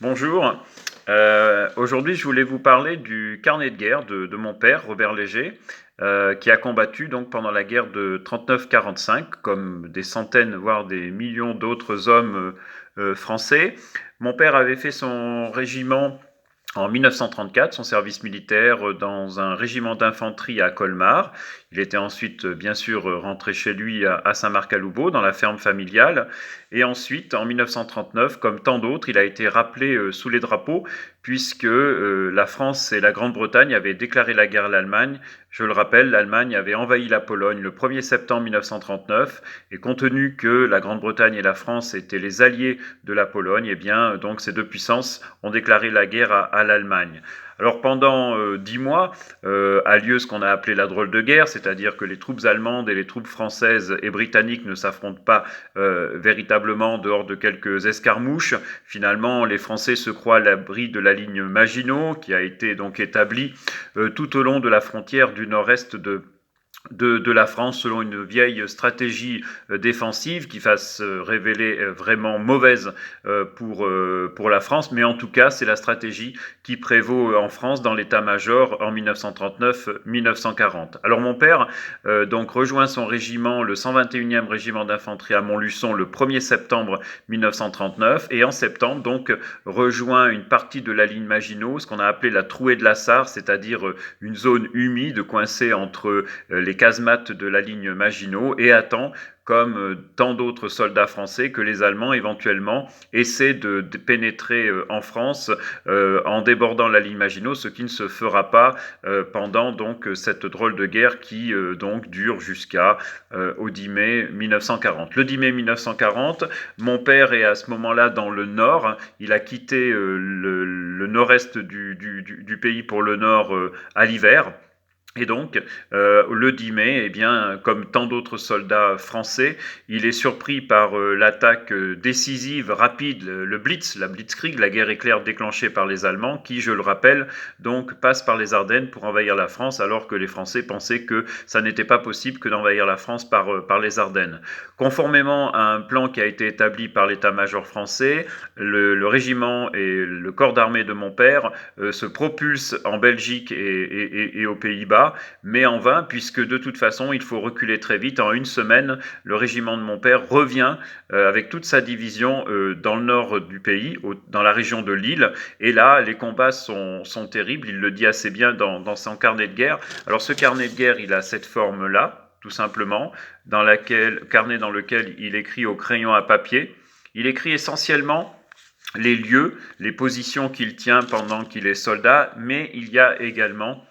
Bonjour. Aujourd'hui, je voulais vous parler du carnet de guerre de mon père, Robert Léger, qui a combattu donc pendant la guerre de 39-45, comme des centaines, voire des millions d'autres hommes français. Mon père avait fait son régiment en 1934, son service militaire dans un régiment d'infanterie à Colmar. Il était ensuite, bien sûr, rentré chez lui à Saint-Marc-à-Loubaud, dans la ferme familiale. Et ensuite, en 1939, comme tant d'autres, il a été rappelé sous les drapeaux, puisque la France et la Grande-Bretagne avaient déclaré la guerre à l'Allemagne. Je le rappelle, l'Allemagne avait envahi la Pologne le 1er septembre 1939, et compte tenu que la Grande-Bretagne et la France étaient les alliés de la Pologne, eh bien, donc ces deux puissances ont déclaré la guerre à l'Allemagne. Alors pendant 10 mois a lieu ce qu'on a appelé la drôle de guerre, c'est-à-dire que les troupes allemandes et les troupes françaises et britanniques ne s'affrontent pas véritablement dehors de quelques escarmouches. Finalement, les Français se croient à l'abri de la ligne Maginot, qui a été donc établie tout au long de la frontière du nord-est de la France selon une vieille stratégie défensive qui va se révéler vraiment mauvaise pour la France, mais en tout cas c'est la stratégie qui prévaut en France dans l'état-major en 1939-1940. Alors mon père donc rejoint son régiment, le 121e régiment d'infanterie à Montluçon le 1er septembre 1939 et en septembre donc rejoint une partie de la ligne Maginot, ce qu'on a appelé la trouée de la Sarre, c'est-à-dire une zone humide coincée entre les casemates de la ligne Maginot et attend, comme tant d'autres soldats français, que les Allemands éventuellement essaient de pénétrer en France en débordant la ligne Maginot, ce qui ne se fera pas pendant donc cette drôle de guerre qui donc dure jusqu'à au 10 mai 1940. Le 10 mai 1940, mon père est à ce moment-là dans le nord, il a quitté le nord-est du pays pour le nord à l'hiver. Et donc, le 10 mai, eh bien, comme tant d'autres soldats français, il est surpris par l'attaque décisive, rapide, le Blitz, la Blitzkrieg, la guerre éclair déclenchée par les Allemands, qui, je le rappelle, donc passe par les Ardennes pour envahir la France, alors que les Français pensaient que ça n'était pas possible que d'envahir la France par les Ardennes. Conformément à un plan qui a été établi par l'état-major français, le régiment et le corps d'armée de mon père se propulsent en Belgique et aux Pays-Bas, mais en vain, puisque de toute façon, il faut reculer très vite. En une semaine, le régiment de mon père revient avec toute sa division dans le nord du pays, dans la région de Lille, et là, les combats sont terribles, il le dit assez bien dans son carnet de guerre. Alors ce carnet de guerre, il a cette forme-là, tout simplement, carnet dans lequel il écrit au crayon à papier. Il écrit essentiellement les lieux, les positions qu'il tient pendant qu'il est soldat, mais il y a également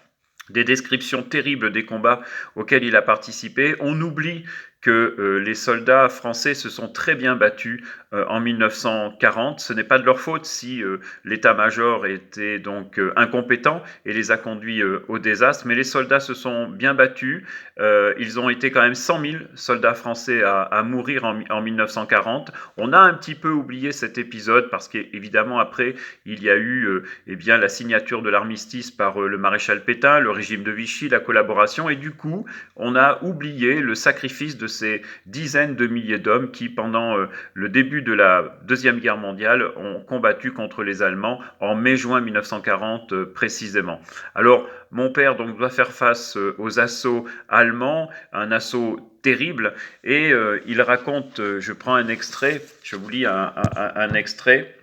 des descriptions terribles des combats auxquels il a participé. On oublie que les soldats français se sont très bien battus en 1940. Ce n'est pas de leur faute si l'état-major était donc incompétent et les a conduits au désastre, mais les soldats se sont bien battus. Ils ont été quand même 100 000 soldats français à mourir en 1940. On a un petit peu oublié cet épisode parce qu'évidemment après il y a eu eh bien, la signature de l'armistice par le maréchal Pétain, le régime de Vichy, la collaboration, et du coup on a oublié le sacrifice de ces dizaines de milliers d'hommes qui, pendant le début de la Deuxième Guerre mondiale, ont combattu contre les Allemands en mai-juin 1940 précisément. Alors, mon père donc doit faire face aux assauts allemands, un assaut terrible, et il raconte, je prends un extrait, je vous lis un extrait.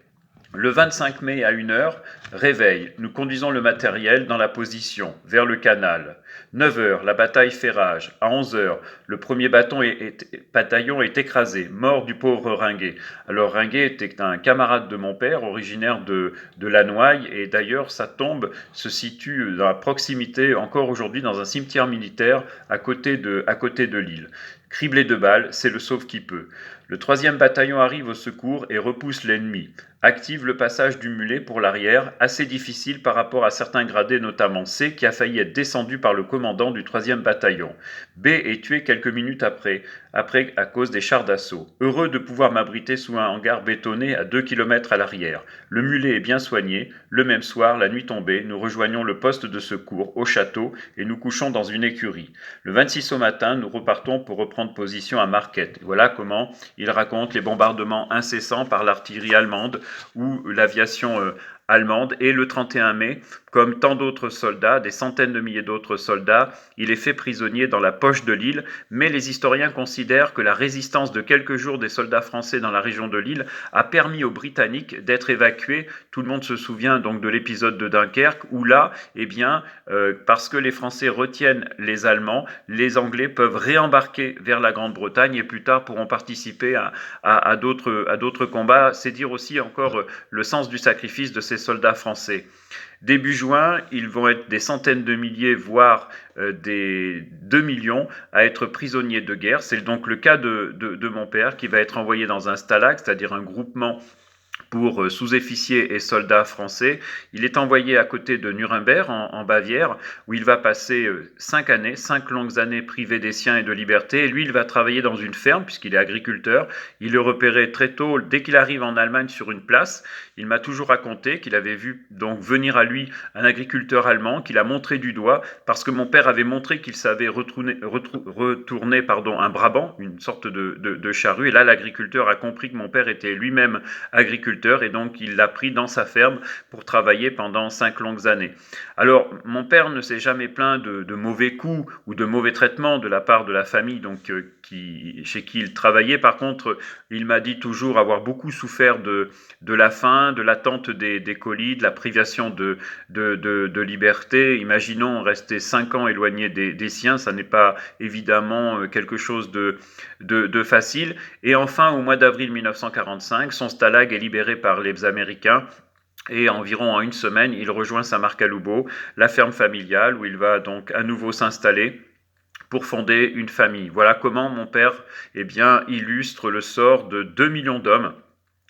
Le 25 mai à 1h, réveil. Nous conduisons le matériel dans la position, vers le canal. 9h, la bataille fait rage. À 11h, le premier bataillon est écrasé, mort du pauvre Ringuet. Alors Ringuet était un camarade de mon père, originaire de Lannoy, et d'ailleurs sa tombe se situe dans la proximité, encore aujourd'hui, dans un cimetière militaire à côté de Lille. Criblé de balles, c'est le sauve qui peut. Le 3e bataillon arrive au secours et repousse l'ennemi. Active le passage du mulet pour l'arrière, assez difficile par rapport à certains gradés, notamment C, qui a failli être descendu par le commandant du 3e bataillon. B est tué quelques minutes après à cause des chars d'assaut. Heureux de pouvoir m'abriter sous un hangar bétonné à 2 km à l'arrière. Le mulet est bien soigné. Le même soir, la nuit tombée, nous rejoignons le poste de secours au château et nous couchons dans une écurie. Le 26 au matin, nous repartons pour reprendre position à Marquette. Voilà comment il raconte les bombardements incessants par l'artillerie allemande ou l'aviation allemande. Et le 31 mai, comme tant d'autres soldats, des centaines de milliers d'autres soldats, il est fait prisonnier dans la poche de l'île. Mais les historiens considèrent que la résistance de quelques jours des soldats français dans la région de l'île a permis aux Britanniques d'être évacués. Tout le monde se souvient donc de l'épisode de Dunkerque, où là, eh bien, parce que les Français retiennent les Allemands, les Anglais peuvent réembarquer vers la Grande-Bretagne et plus tard pourront participer à d'autres combats. C'est dire aussi encore le sens du sacrifice de ces soldats français. Début juin, ils vont être des centaines de milliers, voire des 2 millions, à être prisonniers de guerre. C'est donc le cas de mon père qui va être envoyé dans un stalag, c'est-à-dire un groupement pour sous-officiers et soldats français. Il est envoyé à côté de Nuremberg, en Bavière, où il va passer 5 longues années privé des siens et de liberté. Et lui, il va travailler dans une ferme, puisqu'il est agriculteur. Il le repérait très tôt, dès qu'il arrive en Allemagne sur une place. Il m'a toujours raconté qu'il avait vu donc venir à lui un agriculteur allemand, qu'il a montré du doigt, parce que mon père avait montré qu'il savait retourner un Brabant, une sorte de charrue. Et là, l'agriculteur a compris que mon père était lui-même agriculteur, et donc il l'a pris dans sa ferme pour travailler pendant 5 longues années. Alors, mon père ne s'est jamais plaint de mauvais coups ou de mauvais traitements de la part de la famille chez qui il travaillait. Par contre, il m'a dit toujours avoir beaucoup souffert de la faim, de l'attente des colis, de la privation de liberté. Imaginons rester 5 ans éloigné des siens, ça n'est pas évidemment quelque chose de facile. Et enfin, au mois d'avril 1945, son stalag est libéré par les Américains. Et environ en une semaine, il rejoint Saint-Marc-à-Loubeau, la ferme familiale, où il va donc à nouveau s'installer pour fonder une famille. Voilà comment mon père illustre le sort de 2 millions d'hommes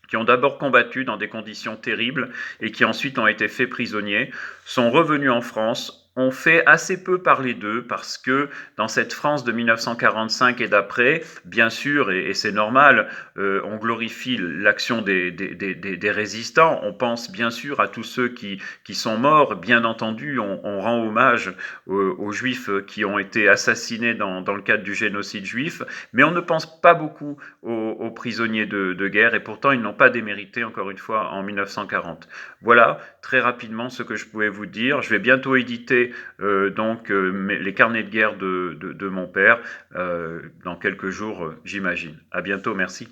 qui ont d'abord combattu dans des conditions terribles et qui ensuite ont été faits prisonniers, sont revenus en France, ont fait assez peu parler d'eux parce que dans cette France de 1945 et d'après, bien sûr, et c'est normal, on glorifie l'action des résistants, on pense bien sûr à tous ceux qui sont morts, bien entendu, on rend hommage aux Juifs qui ont été assassinés dans le cadre du génocide juif, mais on ne pense pas beaucoup aux prisonniers de guerre, et pourtant ils n'ont pas démérité, encore une fois, en 1940. Voilà, très rapidement, ce que je pouvais vous dire. Je vais bientôt éditer les carnets de guerre de mon père, dans quelques jours, j'imagine. À bientôt, merci.